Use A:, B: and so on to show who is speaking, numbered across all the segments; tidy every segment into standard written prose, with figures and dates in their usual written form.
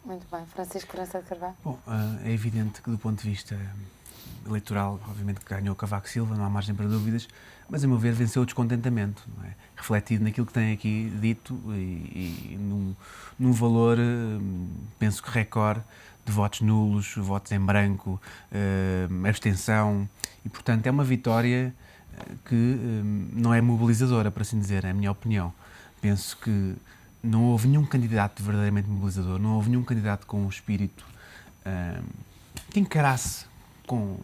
A: Muito bem. Francisco Lourenço de Carvalho.
B: Bom, é evidente que do ponto de vista eleitoral, obviamente que ganhou Cavaco Silva, não há margem para dúvidas, mas a meu ver venceu o descontentamento, não é? Refletido naquilo que tem aqui dito e num valor, penso que recorde, de votos nulos, votos em branco, abstenção, e portanto é uma vitória que não é mobilizadora, por assim dizer, é a minha opinião. Penso que não houve nenhum candidato verdadeiramente mobilizador, não houve nenhum candidato com um espírito que encarasse com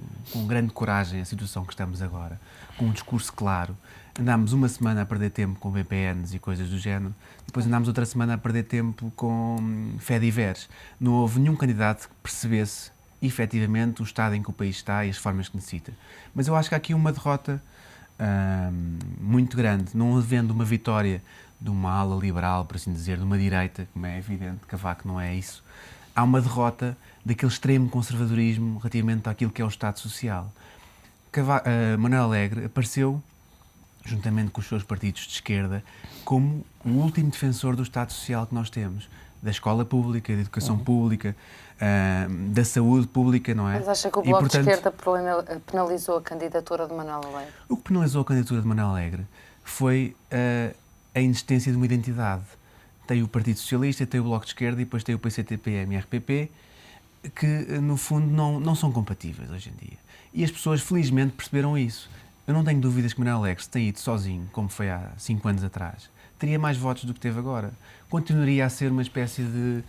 B: grande coragem a situação que estamos agora, com um discurso claro. Andámos uma semana a perder tempo com VPNs e coisas do género, depois andámos outra semana a perder tempo com Fediveres. Não houve nenhum candidato que percebesse efetivamente o estado em que o país está e as formas que necessita. Mas eu acho que há aqui uma derrota muito grande, não havendo uma vitória de uma ala liberal, por assim dizer, de uma direita, como é evidente, Cavaco não é isso. Há uma derrota daquele extremo conservadorismo relativamente àquilo que é o Estado Social. Manuel Alegre apareceu, juntamente com os seus partidos de esquerda, como o último defensor do Estado Social que nós temos, da escola pública, da educação pública, da saúde pública, não é?
A: Mas acha que o Bloco de Esquerda penalizou a candidatura de Manuel Alegre?
B: O que penalizou a candidatura de Manuel Alegre foi a inexistência de uma identidade. Tem o Partido Socialista, tem o Bloco de Esquerda e depois tem o PCTP, RPP, que no fundo não são compatíveis hoje em dia. E as pessoas felizmente perceberam isso. Eu não tenho dúvidas que Manuel Alegre, se tem ido sozinho, como foi há 5 anos atrás, teria mais votos do que teve agora. Continuaria a ser uma espécie de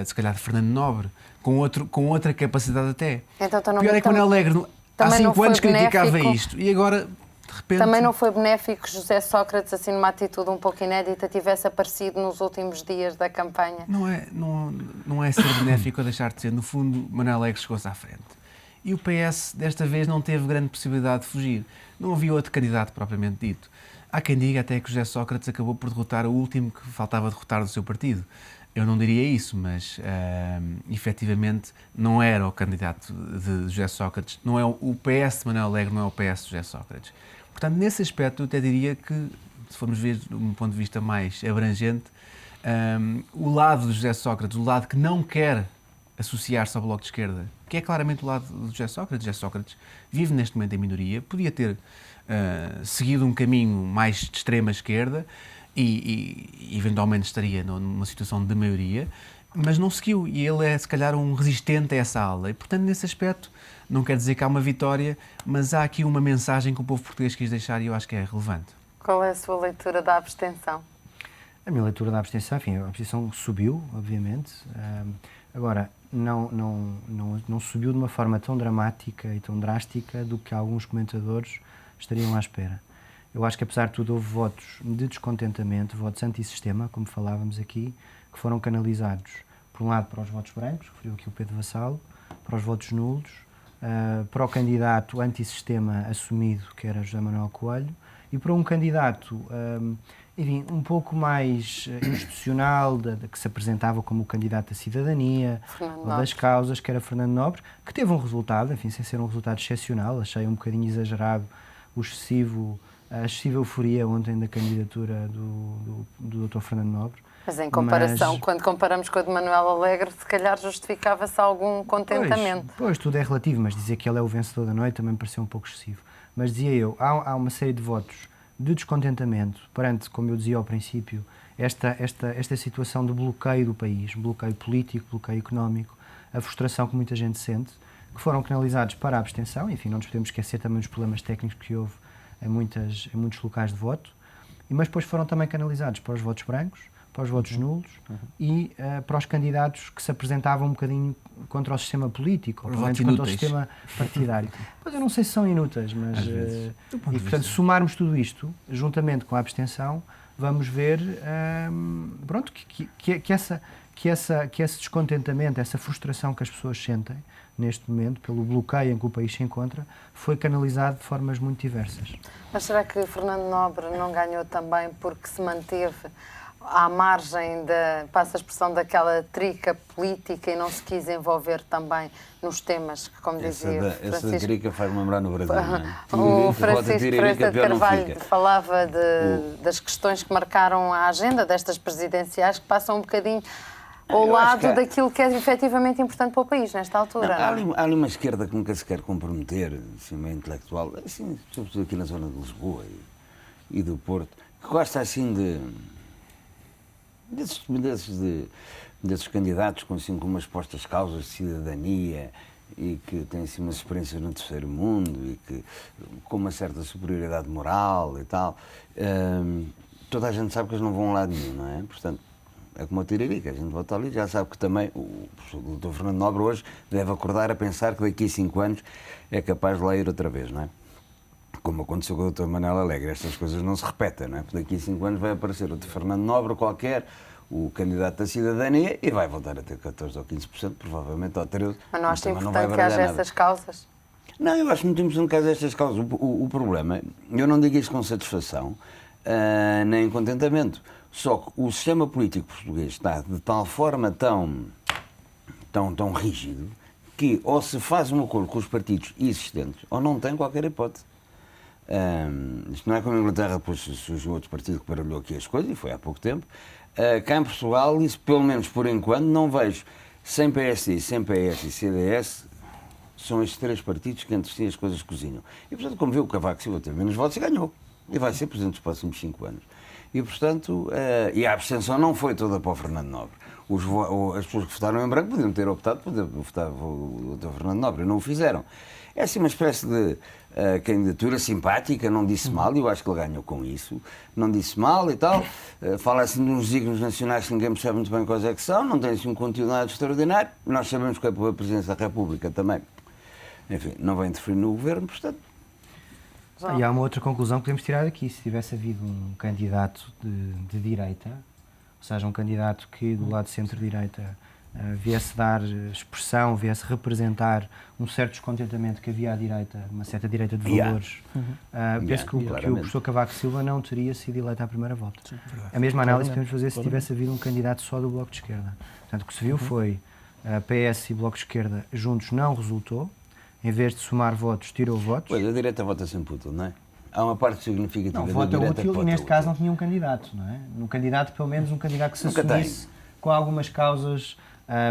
B: se calhar, de Fernando Nobre, com outra capacidade até.
A: Então,
B: Pior é que Manuel Alegre há 5 anos criticava isto e agora, de repente...
A: Também não foi benéfico que José Sócrates, assim, numa atitude um pouco inédita, tivesse aparecido nos últimos dias da campanha?
B: Não é ser benéfico ou deixar de ser. No fundo, Manuel Alegre chegou-se à frente. E o PS, desta vez, não teve grande possibilidade de fugir. Não havia outro candidato propriamente dito. Há quem diga até que José Sócrates acabou por derrotar o último que faltava derrotar do seu partido. Eu não diria isso, mas efetivamente não era o candidato de José Sócrates, não é o PS de Manuel Alegre, não é o PS de José Sócrates. Portanto, nesse aspecto, eu até diria que, se formos ver de um ponto de vista mais abrangente, o lado de José Sócrates, o lado que não quer associar-se ao Bloco de Esquerda, que é claramente o lado de José Sócrates. José Sócrates vive neste momento em minoria, podia ter seguido um caminho mais de extrema esquerda e eventualmente estaria numa situação de maioria, mas não seguiu e ele é se calhar um resistente a essa ala e portanto nesse aspecto não quer dizer que há uma vitória, mas há aqui uma mensagem que o povo português quis deixar e eu acho que é relevante.
A: Qual é a sua leitura da abstenção?
C: A minha leitura da abstenção, enfim, a abstenção subiu, obviamente, agora não subiu de uma forma tão dramática e tão drástica do que alguns comentadores estariam à espera. Eu acho que, apesar de tudo, houve votos de descontentamento, votos antissistema, como falávamos aqui, que foram canalizados, por um lado, para os votos brancos, referiu aqui o Pedro Vassalo, para os votos nulos, para o candidato antissistema assumido, que era José Manuel Coelho, e para um candidato, enfim, um pouco mais institucional, que se apresentava como o candidato da cidadania, ou das causas, que era Fernando Nobre, que teve um resultado, enfim, sem ser um resultado excepcional, achei um bocadinho exagerado a excessiva euforia ontem da candidatura do Dr. Fernando Nobre.
A: Mas em comparação, quando comparamos com a de Manuel Alegre, se calhar justificava-se algum contentamento.
C: Pois, tudo é relativo, mas dizer que ele é o vencedor da noite também me pareceu um pouco excessivo. Mas dizia eu, há uma série de votos de descontentamento perante, como eu dizia ao princípio, esta situação de bloqueio do país, bloqueio político, bloqueio económico, a frustração que muita gente sente, que foram canalizados para a abstenção, enfim, não nos podemos esquecer também dos problemas técnicos que houve em muitos locais de voto, mas depois foram também canalizados para os votos brancos, para os votos nulos e para os candidatos que se apresentavam um bocadinho contra o sistema político, ou pelo menos contra o sistema partidário. Pois eu não sei se são inúteis, mas... e, portanto, somarmos tudo isto, juntamente com a abstenção, vamos ver pronto, que esse descontentamento, essa frustração que as pessoas sentem neste momento, pelo bloqueio em que o país se encontra, foi canalizado de formas muito diversas.
A: Mas será que Fernando Nobre não ganhou também porque se manteve à margem passa a expressão, daquela trica política e não se quis envolver também nos temas que, como dizia Francisco...
D: Essa trica faz-me lembrar no Brasil, não é?
A: O Francisco Lourenço de Carvalho falava das questões que marcaram a agenda destas presidenciais, que passam um bocadinho ao
D: Eu acho
A: lado
D: que
A: daquilo que é efetivamente importante para o país, nesta altura.
D: Não,
A: Não é?
D: há ali uma esquerda que nunca se quer comprometer, assim, meio intelectual, assim, sobretudo aqui na zona de Lisboa e do Porto, que gosta assim desses candidatos com, assim, com umas postas causas de cidadania e que têm assim, umas experiências no terceiro mundo e que com uma certa superioridade moral e tal. Toda a gente sabe que eles não vão a lado nenhum, não é? Portanto, é como a tiririca, a gente vota ali, já sabe que também o Dr. Fernando Nobre hoje deve acordar a pensar que daqui a 5 anos é capaz de lá ir outra vez, não é? Como aconteceu com o Dr. Manuel Alegre, estas coisas não se repetem, não é? Porque daqui a 5 anos vai aparecer outro Fernando Nobre qualquer, o candidato da cidadania, e vai voltar a ter 14 ou 15%, provavelmente, ou 13%.
A: Mas não acha
D: também não
A: importante
D: vai
A: que haja
D: baralhar nada.
A: essas causas?
D: Não, eu acho muito importante que haja estas causas. O problema, eu não digo isso com satisfação, nem contentamento. Só que o sistema político português está de tal forma tão rígido que ou se faz um acordo com os partidos existentes ou não tem qualquer hipótese. Isto não é como a Inglaterra, depois surgiu outro partido que baralhou aqui as coisas, e foi há pouco tempo. Cá em Portugal, isso pelo menos por enquanto, não vejo. Sem PSD, sem PS e CDS, são estes 3 partidos que entre si as coisas cozinham. E portanto, como viu, o Cavaco Silva teve menos votos e ganhou. E vai ser presidente dos próximos 5 anos. E portanto, e a abstenção não foi toda para o Fernando Nobre. As pessoas que votaram em branco podiam ter optado por votar o Dr. Fernando Nobre, não o fizeram. É assim uma espécie de candidatura simpática, não disse mal, e eu acho que ele ganhou com isso. Não disse mal e tal. Fala assim de uns signos nacionais que ninguém percebe muito bem quais é que são, não tem assim um conteúdo nada extraordinário. Nós sabemos que a Presidência da República também, enfim, não vai interferir no governo, portanto.
C: E há uma outra conclusão que podemos tirar daqui. Se tivesse havido um candidato de direita, ou seja, um candidato que do lado centro-direita viesse dar expressão, viesse representar um certo descontentamento que havia à direita, uma certa direita de valores, penso que o professor Cavaco Silva não teria sido eleito à primeira volta.
B: Sim,
C: a mesma análise podemos fazer se tivesse havido um candidato só do Bloco de Esquerda. Portanto, o que se viu foi PS e Bloco de Esquerda juntos não resultou. Em vez de somar votos, tirou votos.
D: Pois, a direita vota sempre útil, não é? Há uma parte significativa
C: não,
D: da
C: vota
D: direita
C: útil
D: que
C: e neste
D: vota
C: caso
D: útil.
C: não tinha um candidato, não é? Um candidato, pelo menos um candidato que se
D: Nunca
C: assumisse com algumas causas,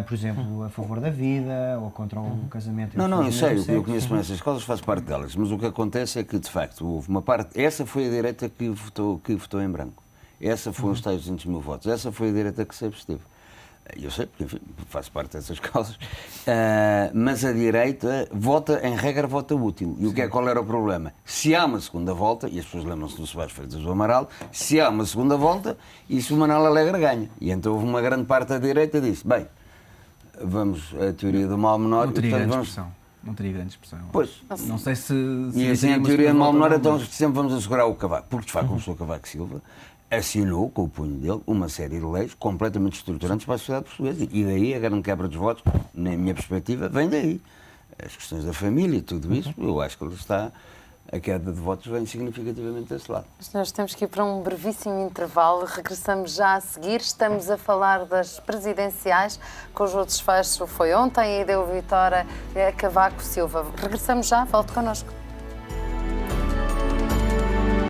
C: por exemplo, a favor da vida ou contra o casamento.
D: Não, eu sei, eu conheço bem essas causas, faço parte delas, mas o que acontece é que, de facto, houve uma parte, essa foi a direita que votou em branco. Essa foram os tais 200 mil votos, essa foi a direita que se absteve. Eu sei, porque enfim, faço parte dessas causas, mas a direita vota, em regra, vota útil. E qual era o problema? Se há uma segunda volta, e as pessoas lembram-se do Soares Freitas do Amaral, se há uma segunda volta, isso o Manuel Alegre ganha. E então houve uma grande parte da direita que disse, bem, vamos a teoria do mal menor...
B: Não teria
D: portanto,
B: grande
D: vamos...
B: expressão. Não teria grande expressão.
D: Pois.
B: Não sei se
D: E assim,
B: tem
D: a
B: uma
D: teoria do
B: segunda
D: mal menor,
B: volta ou
D: então
B: não,
D: sempre vamos assegurar o Cavaco. Porque, de facto, o professor Cavaco Silva assinou, com o punho dele, uma série de leis completamente estruturantes para a sociedade portuguesa. E daí a grande quebra dos votos, na minha perspectiva, vem daí. As questões da família e tudo isso, eu acho que a queda de votos vem significativamente desse lado.
A: Nós temos que ir para um brevíssimo intervalo. Regressamos já a seguir. Estamos a falar das presidenciais, cujo desfecho foi ontem e deu vitória a Cavaco Silva. Regressamos já, volte connosco.